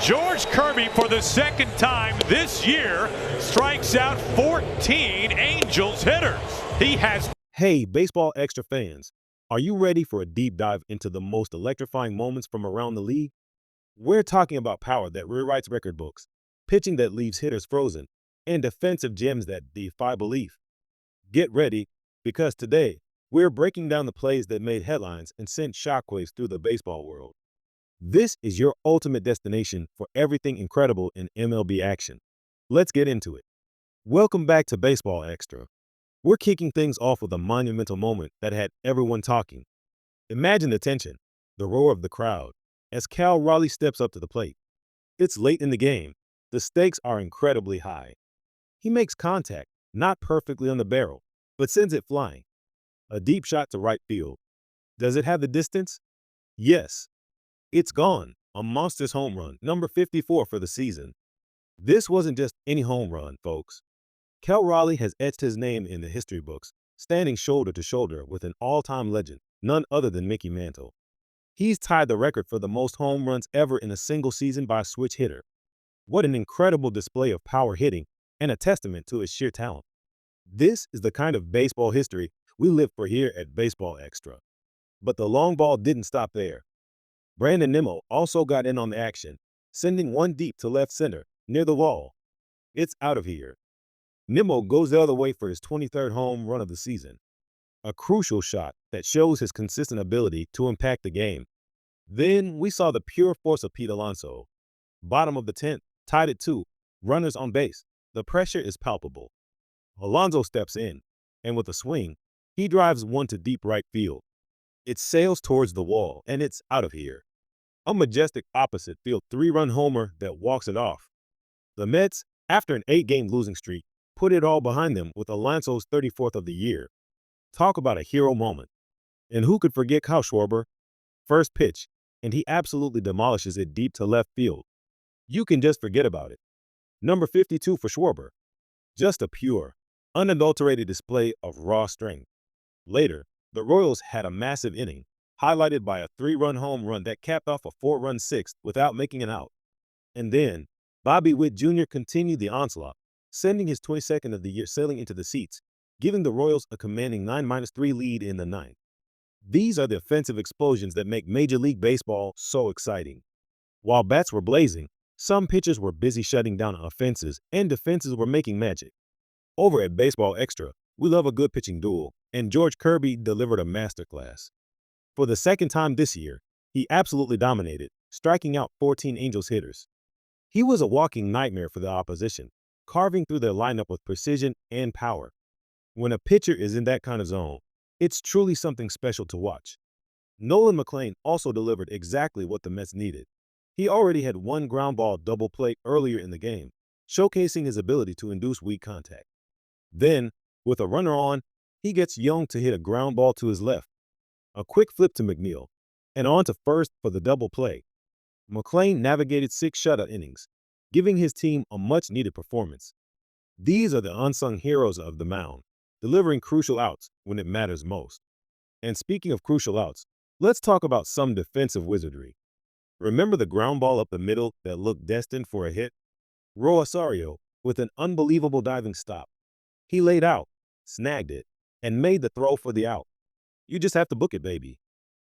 George Kirby, for the second time this year, strikes out 14 Angels hitters. He has. Hey, Baseball Extra fans, are you ready for a deep dive into the most electrifying moments from around the league? We're talking about power that rewrites record books, pitching that leaves hitters frozen, and defensive gems that defy belief. Get ready, because today, we're breaking down the plays that made headlines and sent shockwaves through the baseball world. This is your ultimate destination for everything incredible in MLB action. Let's get into it. Welcome back to Baseball Extra. We're kicking things off with a monumental moment that had everyone talking. Imagine the tension, the roar of the crowd, as Raleigh steps up to the plate. It's late in the game. The stakes are incredibly high. He makes contact, not perfectly on the barrel, but sends it flying. A deep shot to right field. Does it have the distance? Yes. It's gone. A monstrous home run, number 54 for the season. This wasn't just any home run, folks. Raleigh has etched his name in the history books, standing shoulder to shoulder with an all-time legend, none other than Mickey Mantle. He's tied the record for the most home runs ever in a single season by a switch hitter. What an incredible display of power hitting and a testament to his sheer talent. This is the kind of baseball history we live for here at Baseball Extra. But the long ball didn't stop there. Brandon Nimmo also got in on the action, sending one deep to left center, near the wall. It's out of here. Nimmo goes the other way for his 23rd home run of the season. A crucial shot that shows his consistent ability to impact the game. Then we saw the pure force of Pete Alonso. Bottom of the 10th, tied at 2, runners on base. The pressure is palpable. Alonso steps in, and with a swing, he drives one to deep right field. It sails towards the wall, and it's out of here. A majestic opposite field 3-run homer that walks it off. The Mets, after an 8-game losing streak, put it all behind them with Alonso's 34th of the year. Talk about a hero moment. And who could forget Kyle Schwarber? First pitch, and he absolutely demolishes it deep to left field. You can just forget about it. Number 52 for Schwarber. Just a pure, unadulterated display of raw strength. Later, the Royals had a massive inning, highlighted by a 3-run home run that capped off a 4-run sixth without making an out. And then, Bobby Witt Jr. continued the onslaught, sending his 22nd of the year sailing into the seats, giving the Royals a commanding 9-3 lead in the ninth. These are the offensive explosions that make Major League Baseball so exciting. While bats were blazing, some pitchers were busy shutting down offenses and defenses were making magic. Over at Baseball Extra, we love a good pitching duel, and George Kirby delivered a masterclass. For the second time this year, he absolutely dominated, striking out 14 Angels hitters. He was a walking nightmare for the opposition, carving through their lineup with precision and power. When a pitcher is in that kind of zone, it's truly something special to watch. Nolan McLean also delivered exactly what the Mets needed. He already had one ground ball double play earlier in the game, showcasing his ability to induce weak contact. Then, with a runner on, he gets Young to hit a ground ball to his left. A quick flip to McNeil, and on to first for the double play. McLean navigated 6 shutout innings, giving his team a much-needed performance. These are the unsung heroes of the mound, delivering crucial outs when it matters most. And speaking of crucial outs, let's talk about some defensive wizardry. Remember the ground ball up the middle that looked destined for a hit? Rosario, with an unbelievable diving stop. He laid out, snagged it, and made the throw for the out. You just have to book it, baby.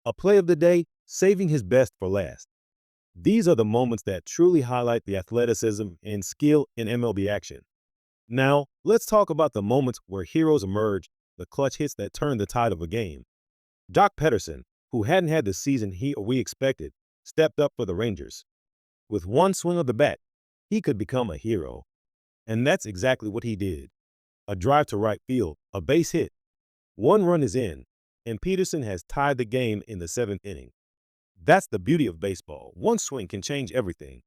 A play of the day, saving his best for last. These are the moments that truly highlight the athleticism and skill in MLB action. Now, let's talk about the moments where heroes emerge, the clutch hits that turn the tide of a game. Jock Pederson, who hadn't had the season he or we expected, stepped up for the Rangers. With one swing of the bat, he could become a hero. And that's exactly what he did. A drive to right field, a base hit. One run is in, and Pederson has tied the game in the 7th inning. That's the beauty of baseball. One swing can change everything.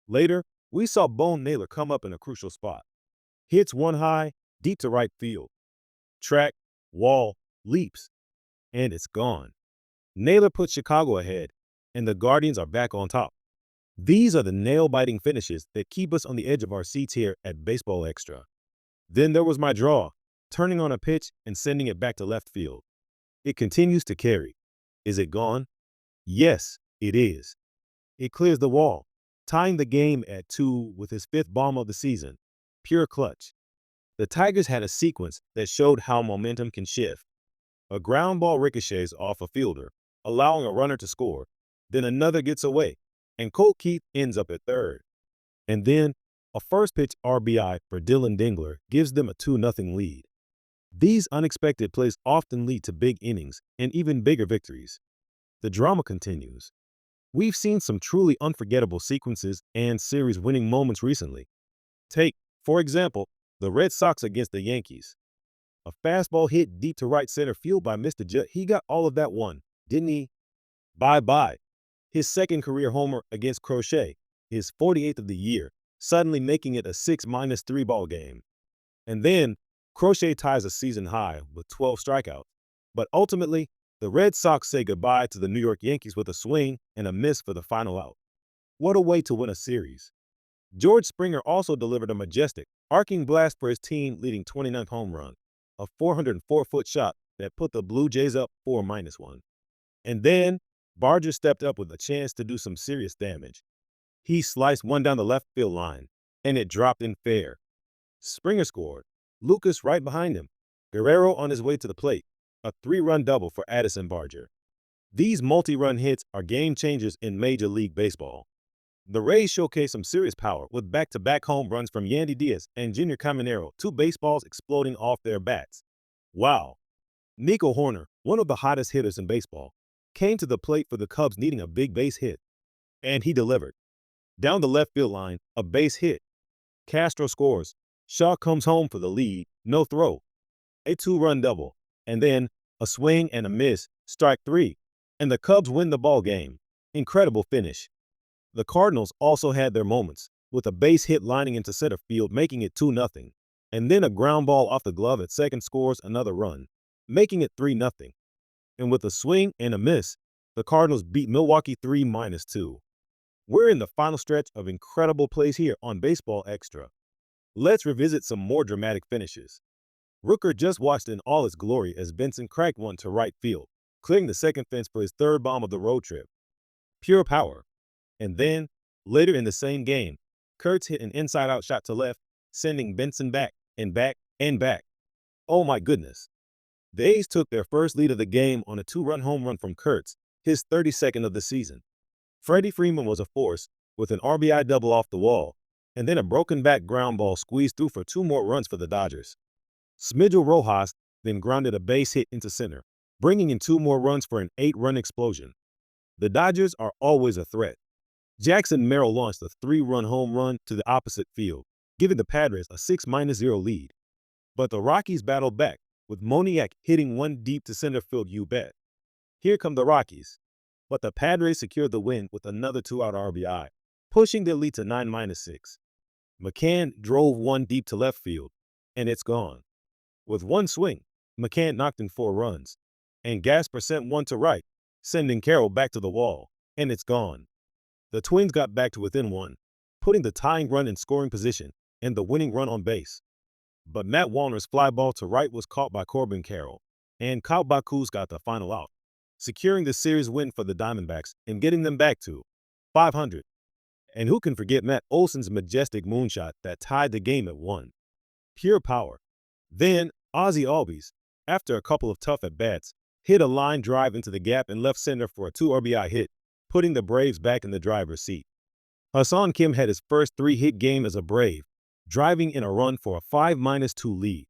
Later, we saw Bone Naylor come up in a crucial spot. Hits one high, deep to right field. Track, wall, leaps, and it's gone. Naylor puts Chicago ahead, and the Guardians are back on top. These are the nail-biting finishes that keep us on the edge of our seats here at Baseball Extra. Then there was my draw, turning on a pitch and sending it back to left field. It continues to carry. Is it gone? Yes, it is. It clears the wall, tying the game at 2 with his 5th bomb of the season. Pure clutch. The Tigers had a sequence that showed how momentum can shift. A ground ball ricochets off a fielder, allowing a runner to score. Then another gets away, and Colt Keith ends up at third. And then a first pitch RBI for Dylan Dingler gives them a 2-0 lead. These unexpected plays often lead to big innings and even bigger victories. The drama continues. We've seen some truly unforgettable sequences and series-winning moments recently. Take, for example, the Red Sox against the Yankees. A fastball hit deep to right center field by Mr. Judd. He got all of that one, didn't he? Bye-bye. His second career homer against Crochet, his 48th of the year, suddenly making it a 6-3 ball game. And then, Crochet ties a season high with 12 strikeouts. But ultimately, the Red Sox say goodbye to the New York Yankees with a swing and a miss for the final out. What a way to win a series. George Springer also delivered a majestic, arcing blast for his team leading 29th home run, a 404-foot shot that put the Blue Jays up 4-1. And then, Barger stepped up with a chance to do some serious damage. He sliced one down the left field line, and it dropped in fair. Springer scored, Lucas right behind him, Guerrero on his way to the plate, a 3-run double for Addison Barger. These multi-run hits are game changers in Major League Baseball. The Rays showcase some serious power with back-to-back home runs from Yandy Diaz and Junior Caminero, 2 baseballs exploding off their bats. Wow. Nico Horner, one of the hottest hitters in baseball, came to the plate for the Cubs needing a big base hit. And he delivered. Down the left field line, a base hit. Castro scores. Shaw comes home for the lead, no throw. A 2-run double. And then a swing and a miss, strike 3. And the Cubs win the ball game. Incredible finish. The Cardinals also had their moments, with a base hit lining into center field making it 2-0. And then a ground ball off the glove at second scores another run, making it 3-0. And with a swing and a miss, the Cardinals beat Milwaukee 3-2. We're in the final stretch of incredible plays here on Baseball Extra. Let's revisit some more dramatic finishes. Rooker just watched in all its glory as Benson cracked one to right field, clearing the second fence for his 3rd bomb of the road trip. Pure power. And then, later in the same game, Kurtz hit an inside-out shot to left, sending Benson back and back and back. Oh my goodness. The A's took their first lead of the game on a 2-run home run from Kurtz, his 32nd of the season. Freddie Freeman was a force, with an RBI double off the wall, and then a broken back ground ball squeezed through for 2 more runs for the Dodgers. Smidgel Rojas then grounded a base hit into center, bringing in 2 more runs for an 8-run explosion. The Dodgers are always a threat. Jackson Merrill launched a 3-run home run to the opposite field, giving the Padres a 6-0 lead. But the Rockies battled back, with Moniak hitting one deep to center field, you bet. Here come the Rockies. But the Padres secured the win with another 2-out RBI, pushing their lead to 9-6. McCann drove one deep to left field, and it's gone. With one swing, McCann knocked in 4 runs, and Gasper sent one to right, sending Carroll back to the wall, and it's gone. The Twins got back to within 1, putting the tying run in scoring position and the winning run on base. But Matt Wallner's fly ball to right was caught by Corbin Carroll, and Kyle Bakus got the final out, securing the series win for the Diamondbacks and getting them back to 500. And who can forget Matt Olson's majestic moonshot that tied the game at 1? Pure power. Then, Ozzie Albies, after a couple of tough at-bats, hit a line drive into the gap in left center for a 2 RBI hit, putting the Braves back in the driver's seat. Hassan Kim had his first 3-hit game as a Brave, driving in a run for a 5-2 lead.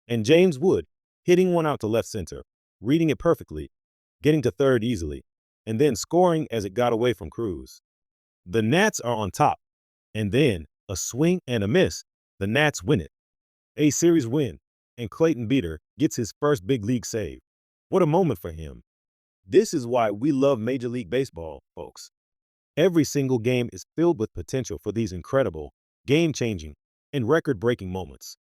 And James Wood, hitting one out to left center, reading it perfectly, getting to third easily, and then scoring as it got away from Cruz. The Nats are on top, and then, a swing and a miss, the Nats win it. A series win, and Clayton Beeter gets his first big league save. What a moment for him. This is why we love Major League Baseball, folks. Every single game is filled with potential for these incredible, game-changing, and record-breaking moments.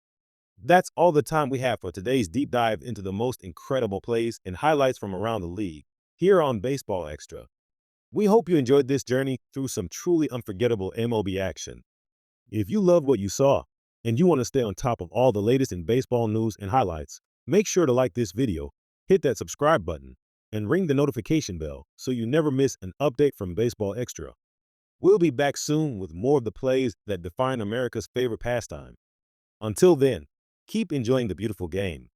That's all the time we have for today's deep dive into the most incredible plays and highlights from around the league, here on Baseball Extra. We hope you enjoyed this journey through some truly unforgettable MLB action. If you loved what you saw, and you want to stay on top of all the latest in baseball news and highlights, make sure to like this video, hit that subscribe button, and ring the notification bell so you never miss an update from Baseball Extra. We'll be back soon with more of the plays that define America's favorite pastime. Until then, keep enjoying the beautiful game.